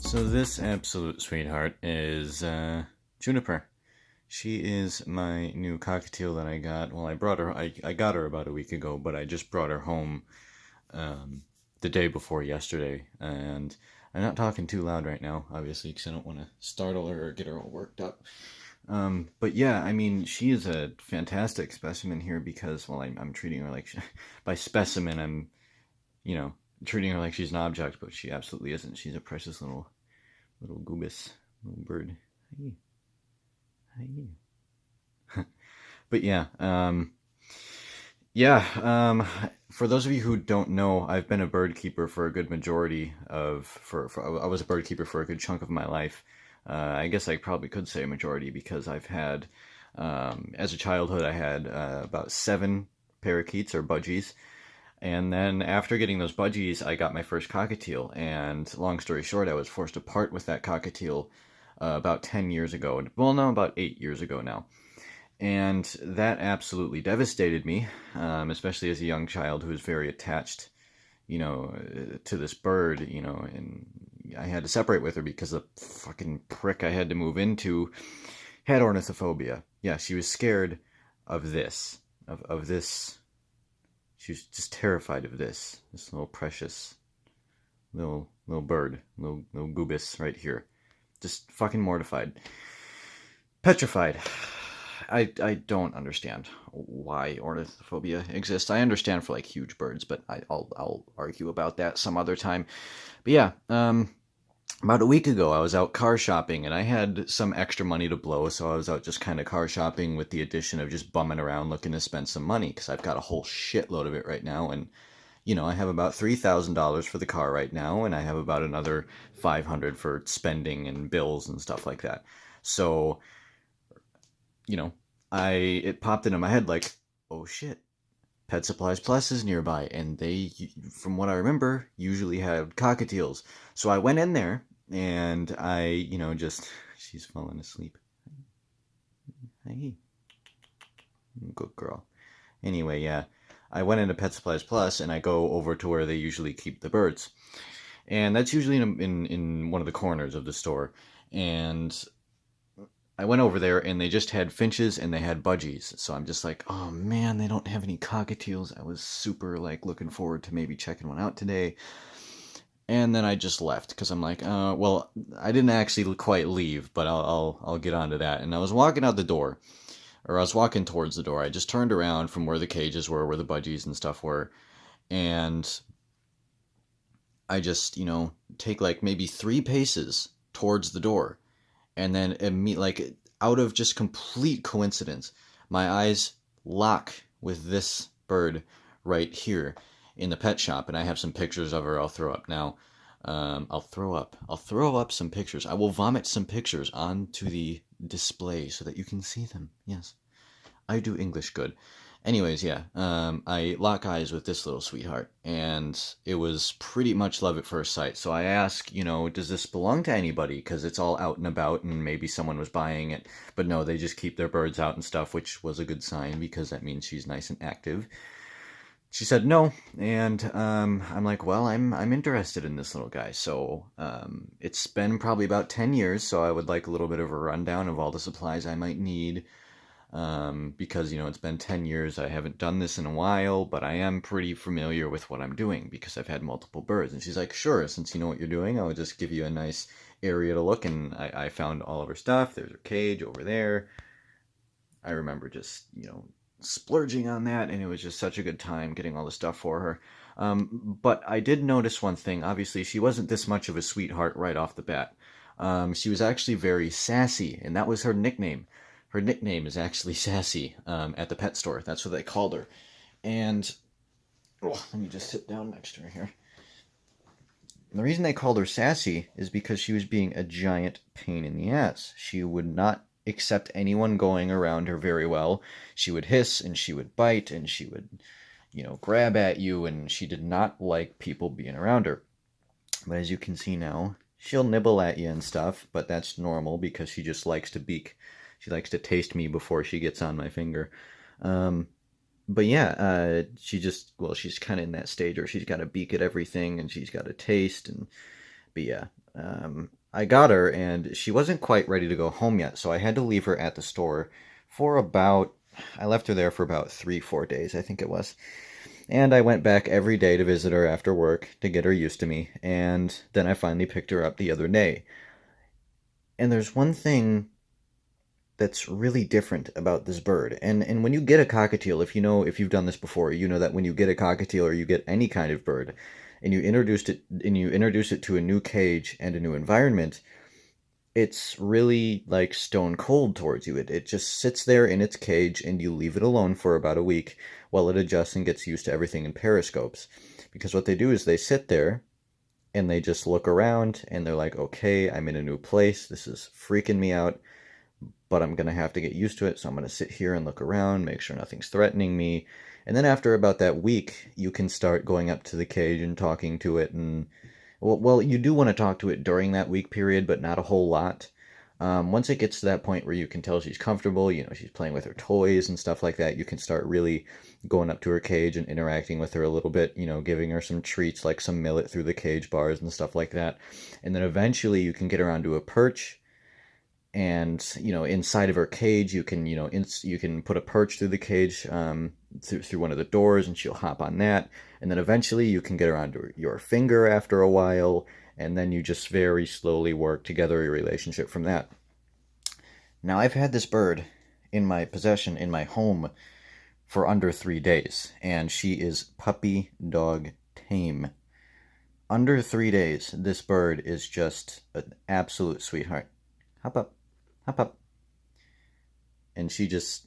So this absolute sweetheart is Juniper. She is my new cockatiel that I got. Well, I got her about a week ago, but I just brought her home the day before yesterday. And I'm not talking too loud right now, obviously, because I don't want to startle her or get her all worked up. But yeah, I mean, she is a fantastic specimen here because, well, I'm treating her like, by specimen, you know, treating her like she's an object, but she absolutely isn't. She's a precious little goobus, little bird. Hey, hey. But yeah, for those of you who don't know, I've been a bird keeper for a good majority I was a bird keeper for a good chunk of my life. I guess I probably could say a majority because I've had, as a childhood, I had about 7 parakeets or budgies. And then after getting those budgies, I got my first cockatiel. And long story short, I was forced to part with that cockatiel about 10 years ago. Well, no, about 8 years ago now. And that absolutely devastated me, especially as a young child who was very attached, to this bird, and I had to separate with her because the fucking prick I had to move into had ornithophobia. Yeah, she was scared of this, of this. She was just terrified of this little precious little bird, little goobus right here. Just fucking mortified. Petrified. I don't understand why ornithophobia exists. I understand for like huge birds, but I'll argue about that some other time. But yeah, about a week ago I was out car shopping and I had some extra money to blow, so I was out just kind of car shopping with the addition of just bumming around looking to spend some money because I've got a whole shitload of it right now, and I have about $3,000 for the car right now, and I have about another $500 for spending and bills and stuff like that. So it popped into my head like, oh shit, Pet Supplies Plus is nearby, and they, from what I remember, usually have cockatiels. So I went in there, and I, she's falling asleep. Hey, good girl. Anyway, yeah, I went into Pet Supplies Plus, and I go over to where they usually keep the birds, and that's usually in one of the corners of the store, and I went over there and they just had finches and they had budgies. So I'm just like, oh man, they don't have any cockatiels. I was super like looking forward to maybe checking one out today. And then I just left because I'm like, well, I didn't actually quite leave, but I'll get onto that. And I was walking out the door, or I was walking towards the door. I just turned around from where the cages were, where the budgies and stuff were, and I just, take like maybe 3 paces towards the door. And then like out of just complete coincidence, my eyes lock with this bird right here in the pet shop, and I have some pictures of her. I'll throw up now. I'll throw up some pictures. I will vomit some pictures onto the display so that you can see them. Yes, I do English good. Anyways, yeah, I lock eyes with this little sweetheart, and it was pretty much love at first sight. So I ask, does this belong to anybody? Because it's all out and about, and maybe someone was buying it. But no, they just keep their birds out and stuff, which was a good sign, because that means she's nice and active. She said no, and I'm like, well, I'm interested in this little guy. So it's been probably about 10 years, so I would like a little bit of a rundown of all the supplies I might need. Because, it's been 10 years. I haven't done this in a while, but I am pretty familiar with what I'm doing because I've had multiple birds. And she's like, sure, since you know what you're doing, I'll just give you a nice area to look. And I found all of her stuff. There's her cage over there. I remember just, splurging on that, and it was just such a good time getting all the stuff for her. But I did notice one thing. Obviously, she wasn't this much of a sweetheart right off the bat. She was actually very sassy, and that was her nickname. Her nickname is actually Sassy at the pet store. That's what they called her. And let me just sit down next to her here. And the reason they called her Sassy is because she was being a giant pain in the ass. She would not accept anyone going around her very well. She would hiss and she would bite and she would, grab at you, and she did not like people being around her. But as you can see now, she'll nibble at you and stuff, but that's normal because she just likes to beak. She likes to taste me before she gets on my finger. Um, but yeah, she just, well, she's kind of in that stage where she's got to beak at everything and she's got to taste. And but yeah, I got her and she wasn't quite ready to go home yet, so I had to leave her at the store for about, I left her there for about 3, 4 days, I think it was. And I went back every day to visit her after work to get her used to me. And then I finally picked her up the other day. And there's one thing that's really different about this bird. And when you get a cockatiel, if you've done this before, you know that when you get a cockatiel or you get any kind of bird and you introduce it to a new cage and a new environment, it's really like stone cold towards you. It just sits there in its cage and you leave it alone for about a week while it adjusts and gets used to everything in periscopes. Because what they do is they sit there and they just look around and they're like, okay, I'm in a new place. This is freaking me out, but I'm going to have to get used to it. So I'm going to sit here and look around, make sure nothing's threatening me. And then after about that week, you can start going up to the cage and talking to it. And well, you do want to talk to it during that week period, but not a whole lot. Once it gets to that point where you can tell she's comfortable, she's playing with her toys and stuff like that, you can start really going up to her cage and interacting with her a little bit, giving her some treats like some millet through the cage bars and stuff like that. And then eventually you can get her onto a perch and inside of her cage you can you can put a perch through the cage through one of the doors and she'll hop on that, and then eventually you can get her onto your finger after a while, and then you just very slowly work together a relationship from that. Now I've had this bird in my possession in my home for under 3 days, and she is puppy dog tame. Under 3 days, this bird is just an absolute sweetheart. Hop up. Hop up. And she's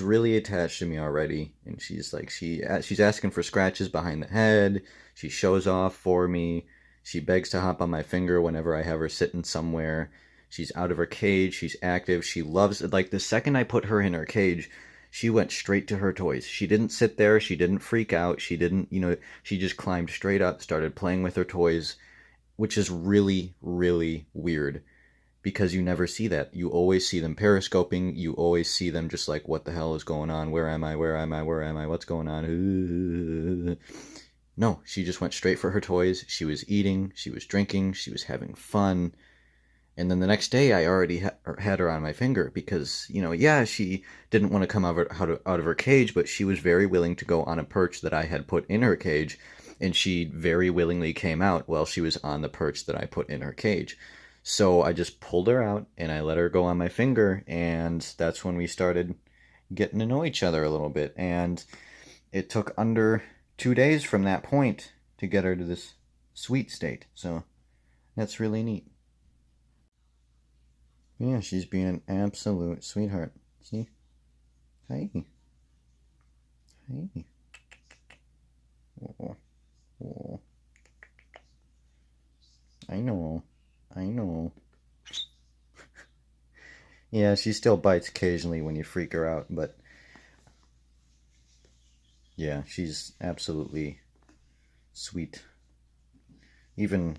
really attached to me already, and she's like, she's asking for scratches behind the head. She shows off for me. She begs to hop on my finger whenever I have her sitting somewhere. She's out of her cage. She's active. She loves it. Like the second I put her in her cage, she went straight to her toys. She didn't sit there. She didn't freak out. She didn't, she just climbed straight up, started playing with her toys, which is really, really weird because you never see that. You always see them periscoping. You always see them just like, what the hell is going on? Where am I? Where am I? Where am I? What's going on? No, she just went straight for her toys. She was eating. She was drinking. She was having fun. And then the next day, I already had her on my finger because, yeah, she didn't want to come out of her cage, but she was very willing to go on a perch that I had put in her cage, and she very willingly came out while she was on the perch that I put in her cage. So I just pulled her out, and I let her go on my finger, and that's when we started getting to know each other a little bit. And it took under 2 days from that point to get her to this sweet state. So that's really neat. Yeah, she's being an absolute sweetheart. See? Hi. Hi. Oh, oh. I know. I know. Yeah, she still bites occasionally when you freak her out, but yeah, she's absolutely sweet. Even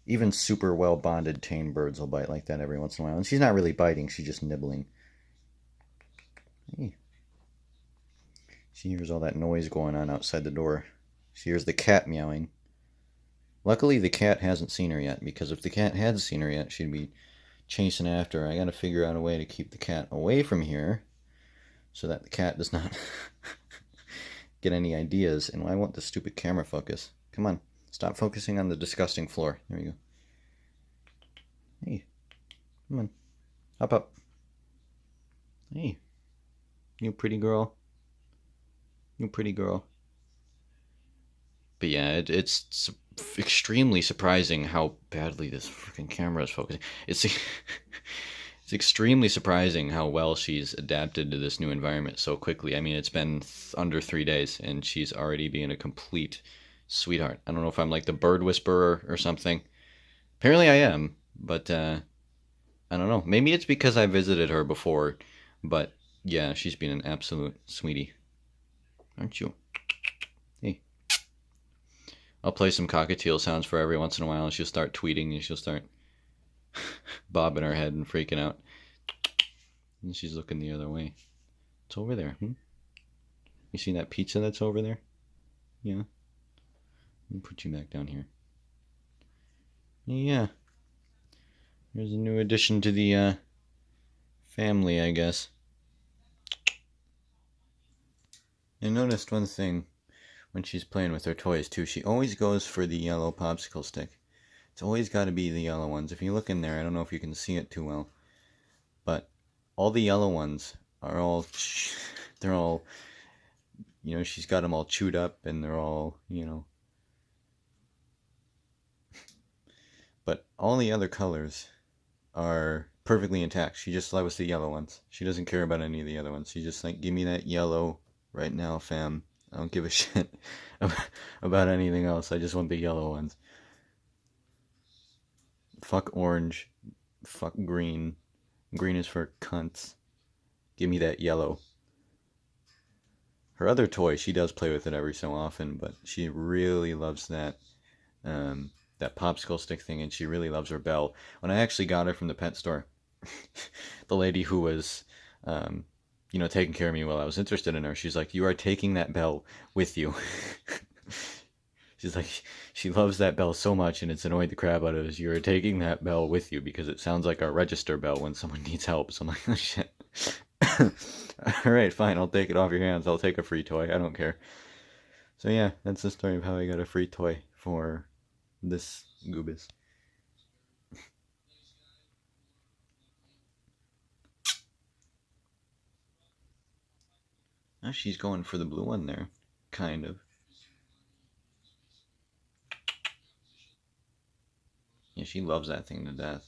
Even super well bonded tame birds will bite like that every once in a while. And she's not really biting, she's just nibbling. Hey. She hears all that noise going on outside the door. She hears the cat meowing. Luckily, the cat hasn't seen her yet, because if the cat had seen her yet, she'd be chasing after her. I gotta figure out a way to keep the cat away from here so that the cat does not get any ideas. And I want the stupid camera focus. Come on. Stop focusing on the disgusting floor. There you go. Hey. Come on. Hop up. Hey. You pretty girl. You pretty girl. But yeah, it's extremely surprising how badly this freaking camera is focusing. It's it's extremely surprising how well she's adapted to this new environment so quickly. I mean, it's been under 3 days, and she's already being a complete sweetheart. I don't know if I'm like the bird whisperer or something. Apparently I am, but I don't know. Maybe it's because I visited her before, but yeah, she's been an absolute sweetie. Aren't you? Hey. I'll play some cockatiel sounds for every once in a while, and she'll start tweeting, and she'll start bobbing her head and freaking out. And she's looking the other way. It's over there. You see that pizza that's over there? Yeah. Let me put you back down here. Yeah. There's a new addition to the family, I guess. I noticed one thing when she's playing with her toys, too. She always goes for the yellow popsicle stick. It's always got to be the yellow ones. If you look in there, I don't know if you can see it too well, but all the yellow ones are all, they're all, she's got them all chewed up, and they're all, but all the other colors are perfectly intact. She just loves the yellow ones. She doesn't care about any of the other ones. She's just like, give me that yellow right now, fam. I don't give a shit about anything else. I just want the yellow ones. Fuck orange. Fuck green. Green is for cunts. Give me that yellow. Her other toy, she does play with it every so often, but she really loves that that popsicle stick thing, and she really loves her bell. When I actually got her from the pet store, the lady who was taking care of me while I was interested in her, she's like, you are taking that bell with you. She's like, she loves that bell so much, and it's annoyed the crap out of us. You're taking that bell with you because it sounds like our register bell when someone needs help. So I'm like, oh shit. Alright, fine, I'll take it off your hands. I'll take a free toy. I don't care. So yeah, that's the story of how I got a free toy for this Goobus. Now she's going for the blue one there. Kind of. Yeah, she loves that thing to death.